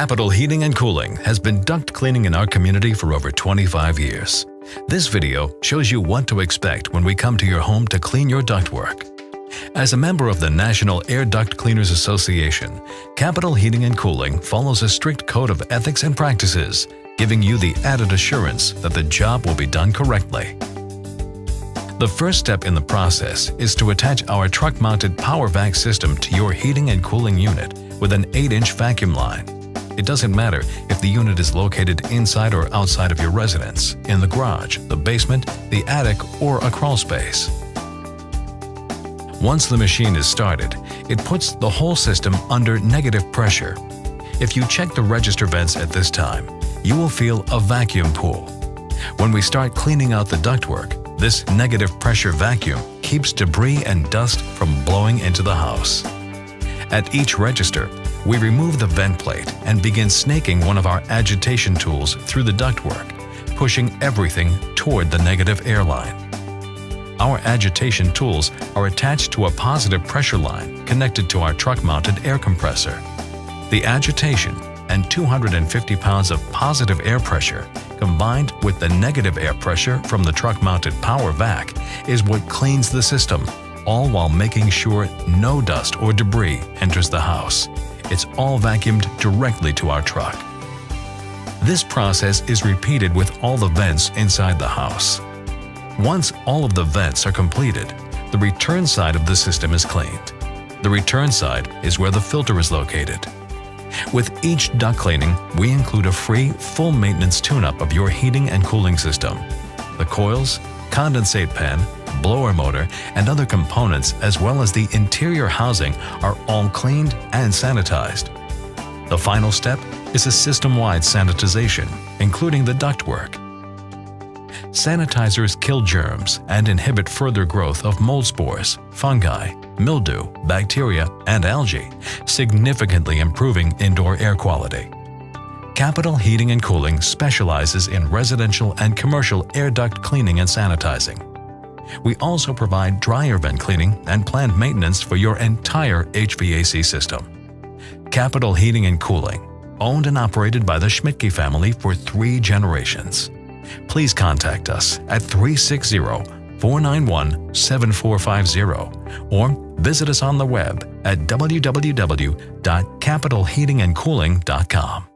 Capital Heating and Cooling has been duct cleaning in our community for over 25 years. This video shows you what to expect when we come to your home to clean your ductwork. As a member of the National Air Duct Cleaners Association, Capital Heating and Cooling follows a strict code of ethics and practices, giving you the added assurance that the job will be done correctly. The first step in the process is to attach our truck-mounted power vac system to your heating and cooling unit with an 8-inch vacuum line. It doesn't matter if the unit is located inside or outside of your residence, in the garage, the basement, the attic, or a crawl space. Once the machine is started, it puts the whole system under negative pressure. If you check the register vents at this time, you will feel a vacuum pool. When we start cleaning out the ductwork, this negative pressure vacuum keeps debris and dust from blowing into the house. At each register, we remove the vent plate and begin snaking one of our agitation tools through the ductwork, pushing everything toward the negative air line. Our agitation tools are attached to a positive pressure line connected to our truck-mounted air compressor. The agitation and 250 pounds of positive air pressure combined with the negative air pressure from the truck-mounted power vac is what cleans the system, all while making sure no dust or debris enters the house. It's all vacuumed directly to our truck. This process is repeated with all the vents inside the house. Once all of the vents are completed, the return side of the system is cleaned. The return side is where the filter is located. With each duct cleaning, we include a free, full maintenance tune-up of your heating and cooling system. The coils, condensate pan, blower motor, and other components, as well as the interior housing, are all cleaned and sanitized. The final step is a system-wide sanitization, including the ductwork. Sanitizers kill germs and inhibit further growth of mold spores, fungi, mildew, bacteria, and algae, significantly improving indoor air quality. Capital Heating and Cooling specializes in residential and commercial air duct cleaning and sanitizing. We also provide dryer vent cleaning and planned maintenance for your entire HVAC system. Capital Heating and Cooling, owned and operated by the Schmidtke family for 3 generations. Please contact us at 360-491-7450 or visit us on the web at www.capitalheatingandcooling.com.